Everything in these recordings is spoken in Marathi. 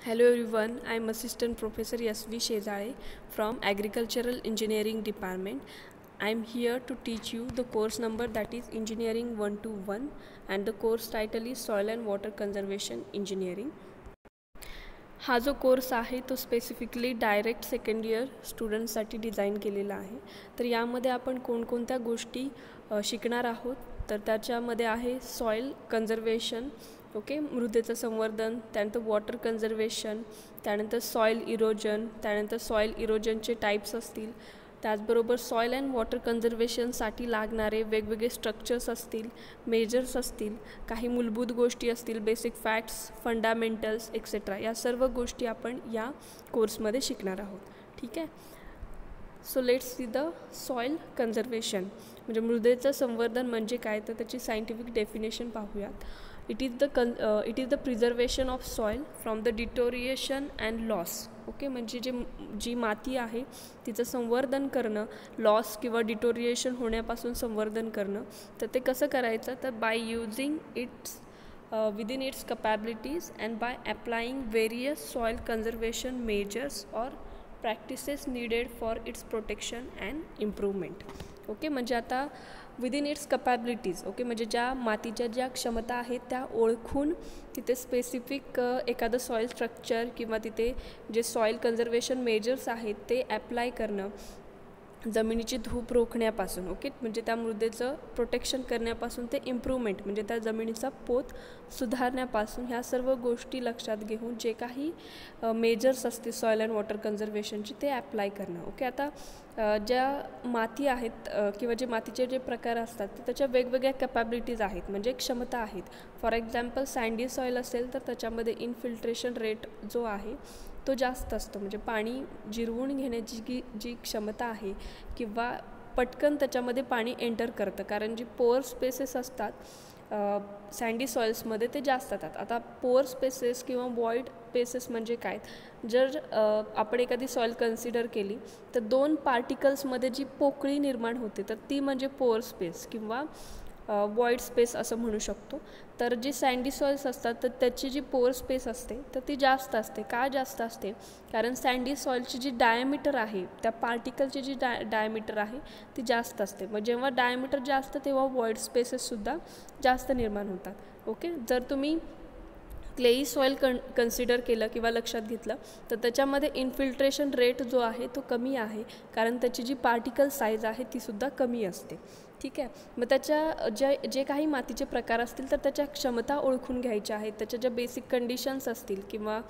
Hello everyone, I am Assistant Professor S.V. Shezale from Agricultural Engineering Department. I am here to teach you the course number that is Engineering 121 and the course title is Soil and Water Conservation Engineering. हा जो कोर्स आहे तो स्पेसिफिकली डायरेक्ट सेकंड इयर स्टुडंट्ससाठी डिझाईन केलेला आहे. तर यामध्ये आपण कोणकोणत्या गोष्टी शिकणार आहोत तर त्याच्यामध्ये आहे सॉईल कन्झर्वेशन, ओके, मृदेचं संवर्धन, त्यानंतर वॉटर कन्झर्वेशन, त्यानंतर सॉईल इरोजन, त्यानंतर सॉईल इरोजनचे टाईप्स असतील, त्याचबरोबर सॉईल अँड वॉटर कन्झर्वेशनसाठी लागणारे वेगवेगळे स्ट्रक्चर्स असतील, मेजर्स असतील, काही मूलभूत गोष्टी असतील, बेसिक फॅक्ट्स, फंडामेंटल्स एक्सेट्रा, या सर्व गोष्टी आपण या कोर्समध्ये शिकणार आहोत. ठीक आहे. So let's see the soil conservation म्हणजे मृदेचं संवर्धन म्हणजे काय तर त्याची सायंटिफिक डेफिनेशन पाहूयात. It is the preservation of soil from the deterioration and loss. Okay, म्हणजे जी माती आहे तिचं संवर्धन करणं, लॉस किंवा डिटोरिएशन होण्यापासून संवर्धन करणं. तर ते कसं करायचं तर by using its within its capabilities and by applying various soil conservation measures or practices needed for its protection and improvement. Okay, म्हणजे आता विदिन इट्स कपॅबिलिटीज, ओके, म्हणजे ज्या मातीच्या ज्या क्षमता आहेत त्या ओळखून तिथे स्पेसिफिक एखादं सॉईल स्ट्रक्चर किंवा तिथे जे सॉईल कन्झर्वेशन मेजर्स आहेत ते ॲप्लाय करणं, जमिनीची धूप रोखण्यापासून, ओके, म्हणजे त्या मृदेचं प्रोटेक्शन करण्यापासून ते इम्प्रूव्हमेंट म्हणजे त्या जमिनीचा पोत सुधारण्यापासून, ह्या सर्व गोष्टी लक्षात घेऊन जे काही मेजर्स असतील सॉईल अँड वॉटर कन्झर्वेशनची ते ॲप्लाय करणं. ओके, आता ज्या माती आहेत किंवा जे मातीचे जे प्रकार असतात तर त्याच्या वेगवेगळ्या कॅपॅबिलिटीज आहेत म्हणजे क्षमता आहेत. फॉर एक्झाम्पल सँडी सॉईल असेल तर त्याच्यामध्ये इनफिल्ट्रेशन रेट जो आहे तो जास्त असतो, म्हणजे पाणी जिरवून घेण्याची जी क्षमता आहे किंवा पटकन त्याच्यामध्ये पाणी एंटर करतं, कारण जी पोअर स्पेसेस असतात सँडी सॉइल्समध्ये ते जास्त असतात. आता पोअर स्पेसेस किंवा वॉइड स्पेसेस म्हणजे काय, जर आपण एखादी सॉईल कन्सिडर केली तर दोन पार्टिकल्समध्ये जी पोकळी निर्माण होते तर ती म्हणजे पोअर स्पेस किंवा वॉइड स्पेस असं म्हणू शकतो. तर जी सँडी सॉइल्स असतात तर त्याची जी पोअर स्पेस असते तर ती जास्त असते. का जास्त असते, कारण सँडी सॉइलची जी डायमीटर आहे त्या पार्टिकलची जी डायमीटर आहे ती जास्त असते. मग जेव्हा डायमीटर जास्त तेव्हा वॉइड स्पेसेससुद्धा जास्त निर्माण होतात. ओके, जर तुम्ही क्लेई सॉईल कन्सिडर केलं किंवा लक्षात घेतलं तर त्याच्यामध्ये इन्फिल्ट्रेशन रेट जो आहे तो कमी आहे, कारण त्याची जी पार्टिकल साईज आहे तीसुद्धा कमी असते. ठीक आहे. मग त्याच्या जे काही मातीचे प्रकार असतील तर त्याच्या क्षमता ओळखून घ्यायच्या आहेत, त्याच्या ज्या बेसिक कंडिशन्स असतील किंवा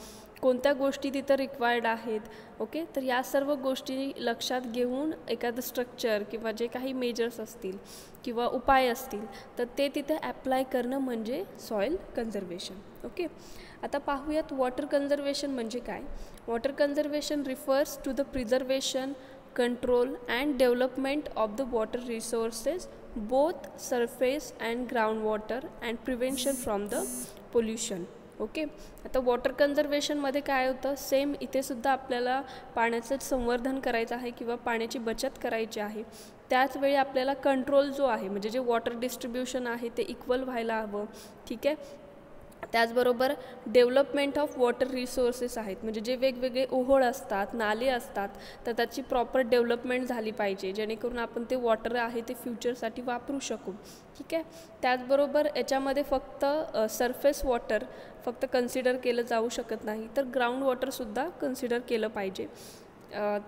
कोणत्या गोष्टी तिथं रिक्वायर्ड आहेत. ओके, तर या सर्व गोष्टी लक्षात घेऊन एखादं स्ट्रक्चर किंवा जे काही मेजर्स असतील किंवा उपाय असतील तर ते तिथे ॲप्लाय करणं म्हणजे सॉईल कन्झर्वेशन. ओके, आता पाहूयात वॉटर कन्झर्वेशन म्हणजे काय. Water conservation refers to the preservation, control and development of the water resources, both surface and groundwater, and prevention from the pollution. Okay, आता वॉटर कन्झर्वेशनमध्ये काय होतं, सेम इथे सुद्धा आपल्याला पाण्याचं संवर्धन करायचं आहे किंवा पाण्याची बचत करायची आहे. त्याचवेळी आपल्याला कंट्रोल जो आहे म्हणजे जे वॉटर डिस्ट्रीब्युशन आहे ते इक्वल व्हायला हवं. ठीक आहे. त्याचबरोबर डेव्हलपमेंट ऑफ वॉटर रिसोर्सेस आहेत, म्हणजे जे वेगवेगळे ओहोळ असतात, नाले असतात तर त्याची प्रॉपर डेव्हलपमेंट झाली पाहिजे जेणेकरून आपण ते वॉटर आहे ते फ्युचरसाठी वापरू शकू. ठीक आहे. त्याचबरोबर याच्यामध्ये फक्त सरफेस वॉटर फक्त कन्सिडर केलं जाऊ शकत नाही, तर ग्राउंड वॉटरसुद्धा कन्सिडर केलं पाहिजे.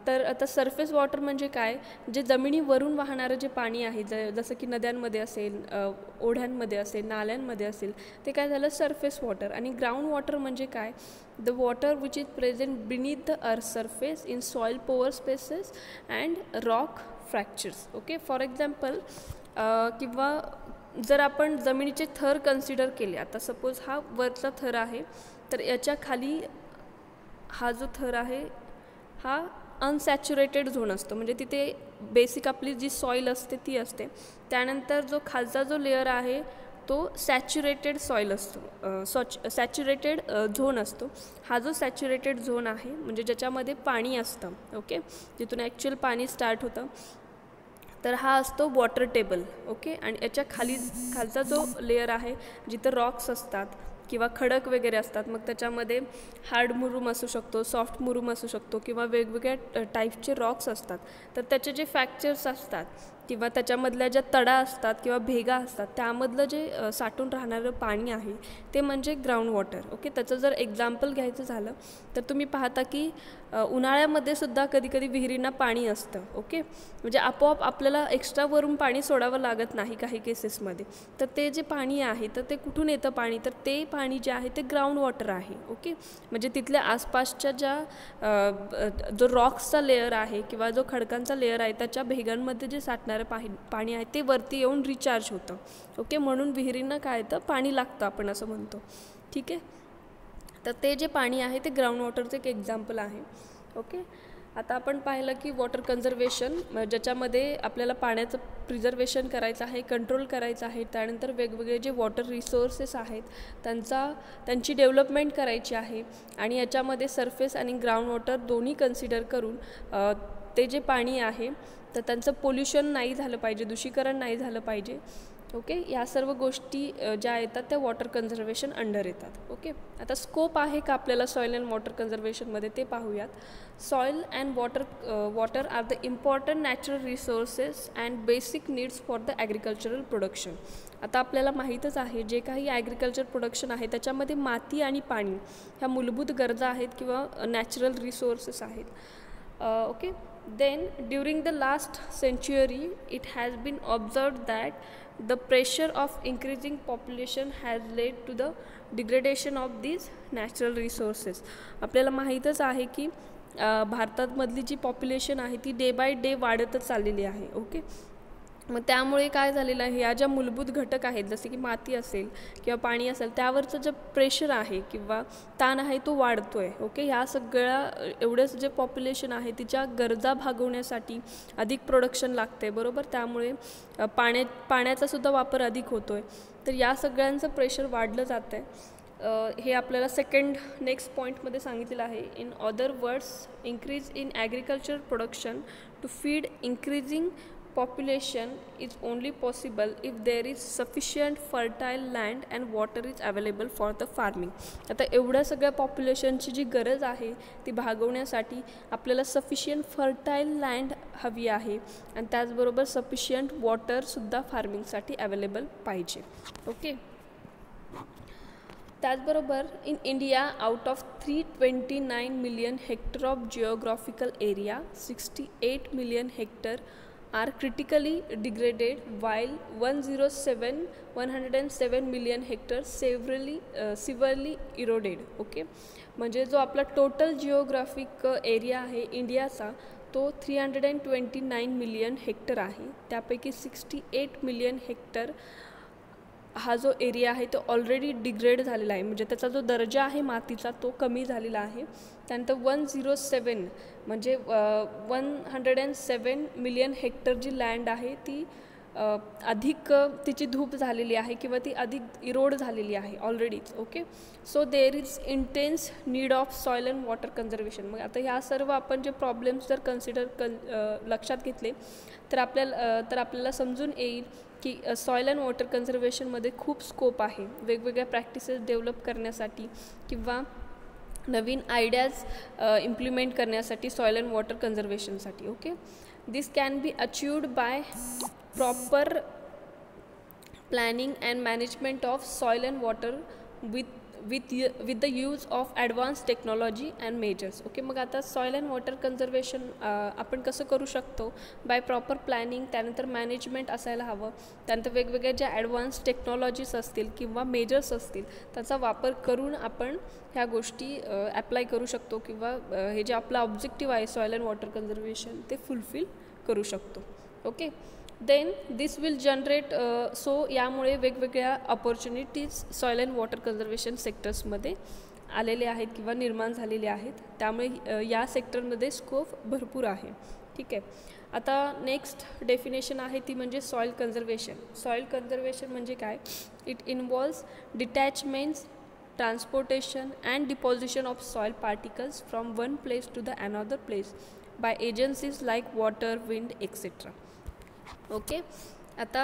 तर आता सरफेस वॉटर म्हणजे काय, जे जमिनीवरून वाहणारं जे पाणी आहे जसं की नद्यांमध्ये असेल, ओढ्यांमध्ये असेल, नाल्यांमध्ये असेल, ते काय झालं सरफेस वॉटर. आणि ग्राउंड वॉटर म्हणजे काय, the water which is present beneath the earth surface in soil pore spaces and rock fractures. Okay, for example किंवा जर आपण जमिनीचे थर कन्सिडर केले, आता सपोज हा वरचा थर आहे तर याच्या खाली हा जो थर आहे हा अनसॅच्युरेटेड झोन असतो, म्हणजे तिथे बेसिक आपली जी सॉईल असते ती असते. त्यानंतर जो खालचा जो लेअर आहे तो सॅच्युरेटेड सॉईल असतो, सॅच्युरेटेड झोन असतो. हा जो सॅच्युरेटेड झोन आहे म्हणजे ज्याच्यामध्ये पाणी असतं, ओके, जिथून ॲक्च्युअल पाणी स्टार्ट होतं तर हा असतो वॉटर टेबल. ओके, आणि याच्या खालचा जो लेअर आहे जिथं रॉक्स असतात किंवा खडक वगैरे असतात, मग त्याच्यामध्ये हार्ड मुरूम असू शकतो, सॉफ्ट मुरूम असू शकतो किंवा वेगवेगळ्या टाईपचे रॉक्स असतात. तर त्याचे जे फॅक्चर्स असतात किंवा त्याच्यामधल्या ज्या तडा असतात किंवा भेगा असतात त्यामधलं जे साठून राहणारं पाणी आहे ते म्हणजे ग्राउंड वॉटर. ओके, त्याचं जर एक्झाम्पल घ्यायचं झालं तर तुम्ही पाहता की उन्हाळ्यामध्ये सुद्धा कधी कधी विहिरींना पाणी असतं. ओके, म्हणजे आपोआप आपल्याला एक्स्ट्रा वरून पाणी सोडावं लागत नाही काही केसेसमध्ये. तर ते जे पाणी आहे तर ते कुठून येतं पाणी, तर ते पाणी जे आहे ते ग्राउंड वॉटर आहे. ओके, म्हणजे तिथल्या आसपासच्या ज्या जो रॉक्सचा लेअर आहे किंवा जो खडकांचा लेअर आहे त्याच्या भेगांमध्ये जे साठणारं पाणी आहे ते वरती येऊन रिचार्ज होतं. ओके, म्हणून विहिरींना काय येतं, पाणी लागतं आपण असं म्हणतो. ठीक आहे, तर ते जे पाणी आहे ते ग्राउंड वॉटरचं एक एक्झाम्पल आहे. ओके, आता आपण पाहिलं की वॉटर कन्झर्वेशन ज्याच्यामध्ये आपल्याला पाण्याचं प्रिझर्वेशन करायचं आहे, कंट्रोल करायचं आहे. त्यानंतर वेगवेगळे जे वॉटर रिसोर्सेस आहेत त्यांची डेव्हलपमेंट करायची आहे आणि याच्यामध्ये सरफेस आणि ग्राउंड वॉटर दोन्ही कन्सिडर करून ते जे पाणी आहे तर त्यांचं पोल्युशन नाही झालं पाहिजे, दूषीकरण नाही झालं पाहिजे. ओके, या सर्व गोष्टी ज्या येतात त्या वॉटर कन्झर्वेशन अंडर येतात. ओके, आता स्कोप आहे का आपल्याला सॉईल अँड वॉटर कन्झर्वेशनमध्ये ते पाहूयात. Soil and water are the important natural resources and basic needs for the agricultural production. आता आपल्याला माहीतच आहे जे काही ॲग्रिकल्चर प्रोडक्शन आहे त्याच्यामध्ये माती आणि पाणी ह्या मूलभूत गरजा आहेत किंवा नॅचरल रिसोर्सेस आहेत. Okay, then during the last century it has been observed that the pressure of increasing population has led to the degradation of these natural resources. आपल्याला माहीतच आहे की भारतामधली जी पॉप्युलेशन आहे ती डे बाय डे वाढतच चाललेली आहे. ओके, मग त्यामुळे काय झालेलं आहे, या ज्या मूलभूत घटक आहेत जसे की माती असेल किंवा पाणी असेल त्यावरचं जे प्रेशर आहे किंवा ताण आहे तो वाढतो आहे. ओके, ह्या सगळ्या एवढंच जे पॉप्युलेशन आहे तिच्या गरजा भागवण्यासाठी अधिक प्रोडक्शन लागते, बरोबर. त्यामुळे पाण्याचा सुद्धा वापर अधिक होतो आहे. तर या सगळ्यांचं प्रेशर वाढलं जातं आहे. हे आपल्याला नेक्स्ट पॉईंटमध्ये सांगितलेलं आहे. In other words, increase in agriculture production to feed increasing population is only possible if there is sufficient fertile land and water is available for the farming. आता एवढ्या सगळ्या पॉप्युलेशनची जी गरज आहे ती भागवण्यासाठी आपल्याला सफिशियंट फर्टाईल लँड हवी आहे आणि त्याचबरोबर सफिशियंट वॉटरसुद्धा फार्मिंगसाठी अवेलेबल पाहिजे. ओके, त्याचबरोबर in India out of 329 million hectare of geographical area 68 million hectare are critically degraded while 107 million hectares severely eroded. Okay, म्हणजे जो आपला टोटल जिओग्राफिक एरिया आहे इंडियाचा तो 329 मिलियन हेक्टर आहे. त्यापैकी 68 मिलियन हेक्टर हा जो एरिया आहे तो ऑलरेडी डिग्रेड झालेला आहे, म्हणजे त्याचा जो दर्जा आहे मातीचा तो कमी झालेला आहे. त्यानंतर 107 म्हणजे 107 मिलियन हेक्टर जी लँड आहे ती अधिक तिची धूप झालेली आहे किंवा ती अधिक इरोड झालेली आहे ऑलरेडीच. Okay, so there is intense need of soil and water conservation. मग आता ह्या सर्व आपण जे प्रॉब्लेम्स जर लक्षात घेतले तर आपल्याला समजून येईल की सॉईल अँड वॉटर कन्झर्वेशनमध्ये खूप स्कोप आहे वेगवेगळ्या प्रॅक्टिसेस डेव्हलप करण्यासाठी किंवा नवीन आयडियाज इम्प्लिमेंट करण्यासाठी सॉईल अँड वॉटर कन्झर्वेशनसाठी. Okay, this can be achieved by proper planning and management of soil and water with the use of advanced technology and measures. Okay, मग आता सॉईल अँड वॉटर कन्झर्वेशन आपण कसं करू शकतो, बाय प्रॉपर प्लॅनिंग, त्यानंतर मॅनेजमेंट असायला हवं, त्यानंतर वेगवेगळ्या ज्या ॲडव्हान्स टेक्नॉलॉजीज असतील किंवा मेजर्स असतील त्याचा वापर करून आपण ह्या गोष्टी ॲप्लाय करू शकतो किंवा हे जे आपलं ऑब्जेक्टिव्ह आहे सॉईल अँड वॉटर कन्झर्वेशन ते फुलफिल करू शकतो. Okay, then this will generate so यामुळे वेगवेगळ्या opportunities soil and water conservation सेक्टर्समध्ये आलेले आहेत किंवा निर्माण झालेले आहेत. त्यामुळे या सेक्टरमध्ये स्कोप भरपूर आहे. ठीक आहे, आता नेक्स्ट डेफिनेशन आहे ती म्हणजे सॉईल कन्झर्वेशन. सॉईल कन्झर्वेशन म्हणजे काय, it involves detachments, transportation and deposition of soil particles from one place to the another place by agencies like water, wind etcetera. Okay, आता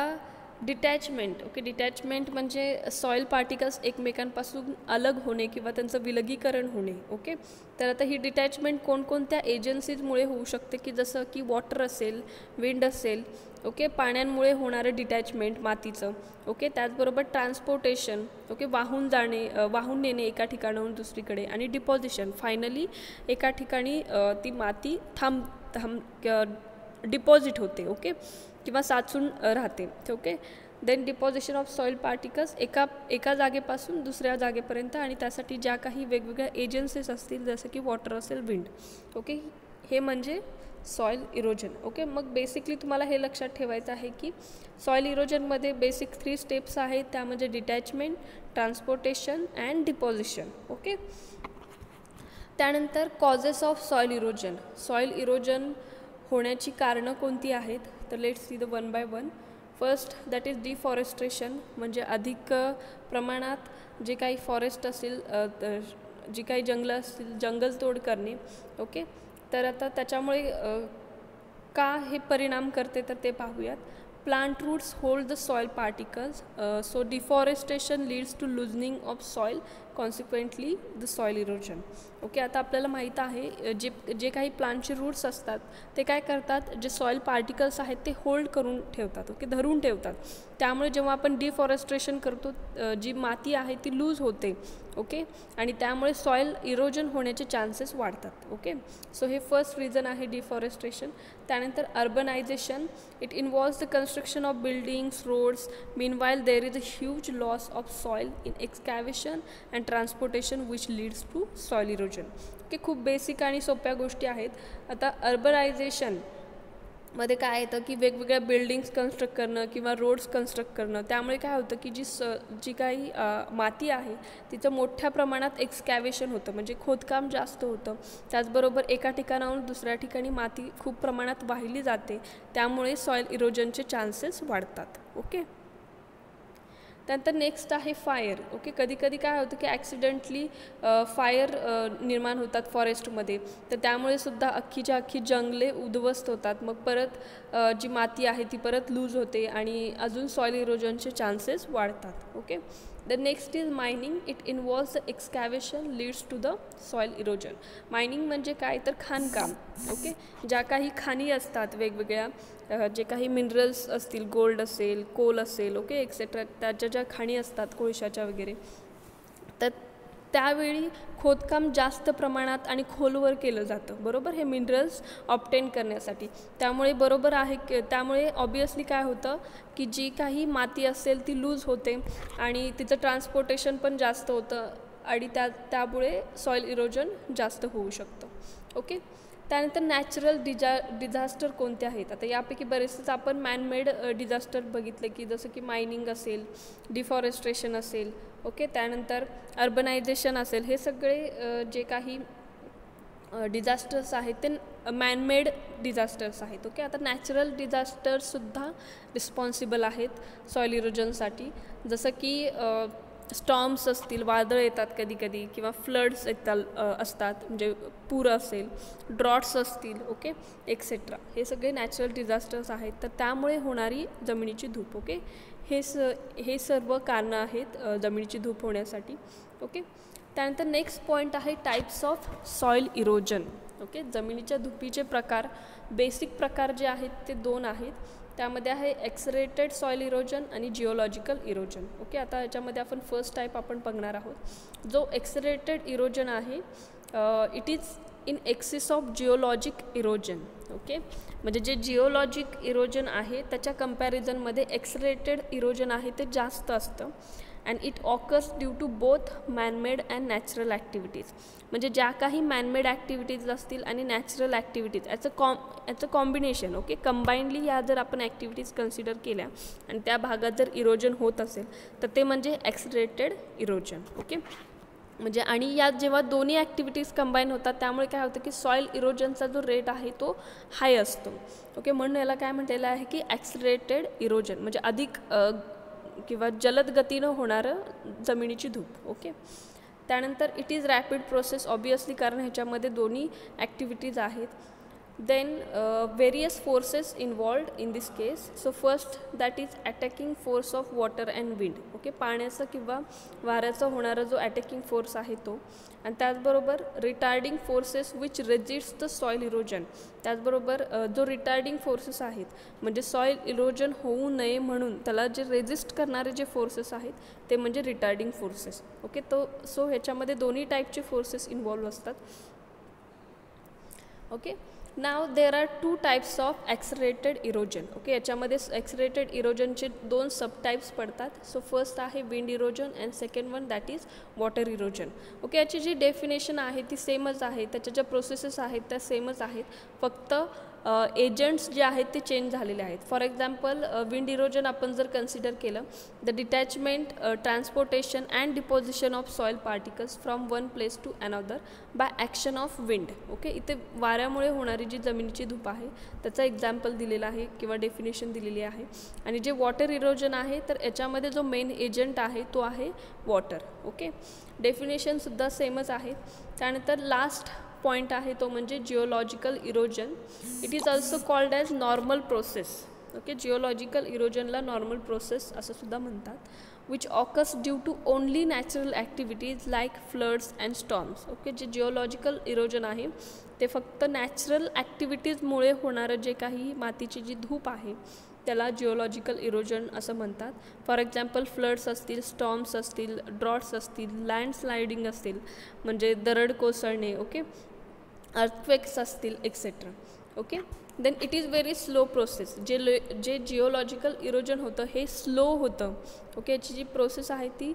डिटॅचमेंट. ओके, डिटॅचमेंट म्हणजे सॉईल पार्टिकल्स एकमेकांपासून अलग होणे किंवा त्यांचं विलगीकरण होणे. ओके, तर आता ही डिटॅचमेंट कोणकोणत्या एजन्सीजमुळे होऊ शकते, की जसं की वॉटर असेल, विंड असेल, ओके, पाण्यामुळे होणारं डिटॅचमेंट मातीचं. ओके, त्याचबरोबर ट्रान्सपोर्टेशन, ओके, वाहून जाणे, वाहून नेणे एका ठिकाणाहून दुसरीकडे, आणि डिपॉझिशन, फायनली एका ठिकाणी ती माती डिपॉझिट होते. ओके, किंवा साचून राहते. Okay, then deposition of soil particles एका जागेपासून दुसऱ्या जागेपर्यंत, आणि त्यासाठी ज्या काही वेगवेगळ्या एजन्सीज असतील जसं की वॉटर असेल, विंड. ओके, हे म्हणजे सॉईल इरोजन. ओके, मग बेसिकली तुम्हाला हे लक्षात ठेवायचं आहे की सॉईल इरोजनमध्ये बेसिक 3 स्टेप्स आहेत, त्या म्हणजे detachment, transportation and deposition. Okay, त्यानंतर causes of soil erosion. Soil erosion होण्याची कारणं कोणती आहेत, तर let's see the one by one. First that is deforestation, म्हणजे अधिक प्रमाणात जे काही फॉरेस्ट असेल, जी काही जंगलं असतील, जंगलतोड करणे. ओके, तर आता त्याच्यामुळे का हे परिणाम करते तर ते पाहूयात. Plant roots hold the soil particles, so deforestation leads to loosening of soil, consequently the soil erosion. Okay, आता आपल्याला माहीत आहे जे काही प्लांटचे रूट्स असतात ते काय करतात, जे सॉईल पार्टिकल्स आहेत ते होल्ड करून ठेवतात. ओके, धरून ठेवतात. त्यामुळे जेव्हा आपण डिफॉरेस्ट्रेशन करतो, जी माती आहे ती लूज होते. ओके, आणि त्यामुळे सॉईल इरोजन होण्याचे चान्सेस वाढतात. ओके, सो हे फर्स्ट रिझन आहे डिफॉरेस्ट्रेशन. त्यानंतर urbanisation, it involves the construction of buildings, roads. Meanwhile there is a huge loss of soil in excavation and transportation which leads to soil erosion. Okay, खूप बेसिक आणि सोप्या गोष्टी आहेत. आता अर्बनायझेशन मध्ये काय येतं की वेगवेगळ्या बिल्डिंग्स कन्स्ट्रक्ट करणं किंवा रोड्स कन्स्ट्रक्ट करणं. त्यामुळे काय होतं की जी काही माती आहे तिचं मोठ्या प्रमाणात एक्सकॅव्हेशन होतं, म्हणजे खोदकाम जास्त होतं. त्याचबरोबर एका ठिकाणाहून दुसऱ्या ठिकाणी माती खूप प्रमाणात वाहिली जाते, त्यामुळे सॉईल इरोजनचे चान्सेस वाढतात. ओके, त्यानंतर नेक्स्ट आहे फायर. ओके, कधी कधी काय होतं की ॲक्सिडेंटली फायर निर्माण होतात फॉरेस्टमध्ये, तर त्यामुळे सुद्धा अख्खीच्या अख्खी जंगले उद्ध्वस्त होतात. मग परत जी माती आहे ती परत लूज होते आणि अजून सॉईल इरोजनचे चान्सेस वाढतात. Okay, the next is mining. It involves the excavation leads to the soil erosion. Mining म्हणजे काय तर खाणकाम. ओके, ज्या काही खाणी असतात वेगवेगळ्या, जे काही मिनरल्स असतील, गोल्ड असेल, कोल असेल, ओके, एक्सेट्रा, त्याच्या ज्या खाणी असतात कोळशाच्या वगैरे, तर त्यावेळी खोदकाम जास्त प्रमाणात आणि खोलवर केलं जातं, बरोबर, हे मिनरल्स ऑब्टेन करण्यासाठी. त्यामुळे बरोबर आहे की त्यामुळे ऑब्वियसली काय होतं की जी काही माती असेल ती लूज होते आणि तिचं ट्रान्सपोर्टेशन पण जास्त होतं आणि त्यामुळे सॉईल इरोजन जास्त होऊ शकतं. ओके, त्यानंतर नॅचरल डिझास्टर कोणते आहेत. आता यापैकी बरेचसेच आपण मॅनमेड डिझास्टर बघितले, की जसं की मायनिंग असेल, डिफॉरेस्ट्रेशन असेल. ओके, त्यानंतर अर्बनायझेशन असेल. हे सगळे जे काही डिझास्टर्स आहेत ते मॅनमेड डिझास्टर्स आहेत. ओके, आता नॅचरल डिझास्टर्ससुद्धा रिस्पॉन्सिबल आहेत सॉईल इरोजनसाठी, जसं की स्टॉर्म्स असतील, वादळ येतात कधी कधी, किंवा फ्लड्स असतात, म्हणजे पूर असेल, ड्रॉट्स असतील, ओके, एक्सेट्रा. हे सगळे नॅचरल डिझास्टर्स आहेत, तर त्यामुळे होणारी जमिनीची धूप. ओके, हे सर्व कारणं आहेत जमिनीची धूप होण्यासाठी. ओके, त्यानंतर नेक्स्ट पॉईंट आहे types of soil erosion. Okay, जमिनीच्या धुपीचे प्रकार, बेसिक प्रकार जे आहेत ते 2 आहेत. त्यामध्ये आहे एक्सरेटेड सॉईल इरोजन आणि जिओलॉजिकल इरोजन. ओके, आता याच्यामध्ये आपण फर्स्ट टाईप आपण बघणार आहोत. जो एक्सरेटेड इरोजन आहे, it is in excess of geologic erosion. Okay, म्हणजे जे जिओलॉजिक इरोजन आहे त्याच्या कंपॅरिझनमध्ये एक्सरेटेड इरोजन आहे ते जास्त असतं. And it occurs due to both manmade and natural activities. म्हणजे ज्या काही मॅनमेड ॲक्टिव्हिटीज असतील आणि नॅचरल ॲक्टिव्हिटीज याचं कॉम्बिनेशन. ओके, कंबाईंडली या जर आपण ॲक्टिव्हिटीज कन्सिडर केल्या आणि त्या भागात जर इरोजन होत असेल तर ते म्हणजे एक्सरेटेड इरोजन. ओके, म्हणजे आणि यात जेव्हा दोन्ही ॲक्टिव्हिटीज कंबाईन होतात त्यामुळे काय होतं की सॉईल इरोजनचा जो रेट आहे तो हाय असतो. ओके, म्हणून याला काय म्हटलेलं आहे की एक्सरेटेड इरोजन, म्हणजे अधिक किंवा जलद गतीनं होणारं जमिनीची धूप. ओके, त्यानंतर it is rapid process, obviously, कारण ह्याच्यामध्ये दोन्ही ॲक्टिव्हिटीज आहेत. then various forces involved in this case. So first, that is attacking force of water and wind. Okay, पाण्याचा किंवा वाऱ्याचा होणारा जो अटॅकिंग फोर्स आहे तो, आणि त्याचबरोबर retarding forces which resist the soil erosion. त्याचबरोबर जो रिटार्डिंग फोर्सेस आहेत म्हणजे सॉईल इरोजन होऊ नये म्हणून त्याला जे रेजिस्ट करणारे जे फोर्सेस आहेत ते म्हणजे रिटार्डिंग फोर्सेस. ओके, तो सो ह्याच्यामध्ये दोन्ही टाईपचे फोर्सेस इन्व्हॉल्व असतात. Okay, now there are two types of accelerated erosion. Okay, याच्यामध्ये accelerated erosionचे दोन सबटाइप्स पडतात. सो फर्स्ट आहे wind erosion and second one that is water erosion. Okay, याची जी डेफिनेशन आहे ती सेमच आहे, त्याच्या ज्या प्रोसेसेस आहेत त्या सेमच आहेत, फक्त एजंट्स जे आहेत ते चेंज झालेले आहेत. फॉर एक्झाम्पल विंड इरोजन आपण जर कन्सिडर केलं, the detachment, transportation and deposition of soil particles from one place to another by action of wind. Okay, इथे वाऱ्यामुळे होणारी जी जमिनीची धूप आहे त्याचा एक्झाम्पल दिलेला आहे किंवा डेफिनेशन दिलेली आहे. आणि जे वॉटर इरोजन आहे तर याच्यामध्ये जो मेन एजंट आहे तो आहे वॉटर. ओके, डेफिनेशनसुद्धा सेमच आहे. त्यानंतर लास्ट पॉईंट आहे तो म्हणजे geological erosion. It is also called as normal process. Okay, geological इरोजनला नॉर्मल प्रोसेस असं सुद्धा म्हणतात, which occurs due to only natural activities like floods and storms. Okay, जे जिओलॉजिकल इरोजन आहे ते फक्त नॅचरल ॲक्टिव्हिटीजमुळे होणारं जे काही मातीची जी धूप आहे त्याला जिओलॉजिकल इरोजन असं म्हणतात. फॉर एक्झाम्पल फ्लड्स असतील, स्टॉर्म्स असतील, ड्रॉट्स असतील, लँडस्लायडिंग असतील म्हणजे दरड कोसळणे, ओके, अर्थक्वेक्स असतील etcetera. Okay, then it is very slow process. जे जिओलॉजिकल इरोजन होतं हे स्लो होतं. ओके, याची जी प्रोसेस आहे ती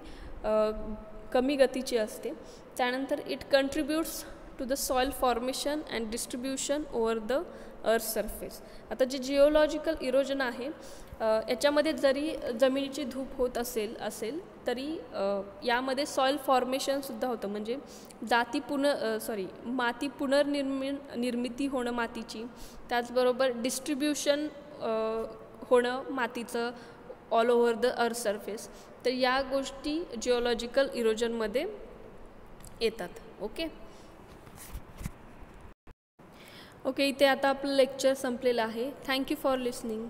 कमी गतीची असते. त्यानंतर it contributes to the soil formation and distribution over the earth surface. आता जे जिओलॉजिकल इरोजन आहे याच्यामध्ये जरी जमिनीची धूप होत असेल तरी यामध्ये सॉईल फॉर्मेशनसुद्धा होतं, म्हणजे माती पुनर्निर्मिती होणं मातीची, त्याचबरोबर डिस्ट्रीब्युशन होणं मातीचं all over the earth surface. तर या गोष्टी जिओलॉजिकल इरोजनमध्ये येतात. ओके ओके, इथे आता आपलं लेक्चर संपलेलं आहे. Thank you for listening.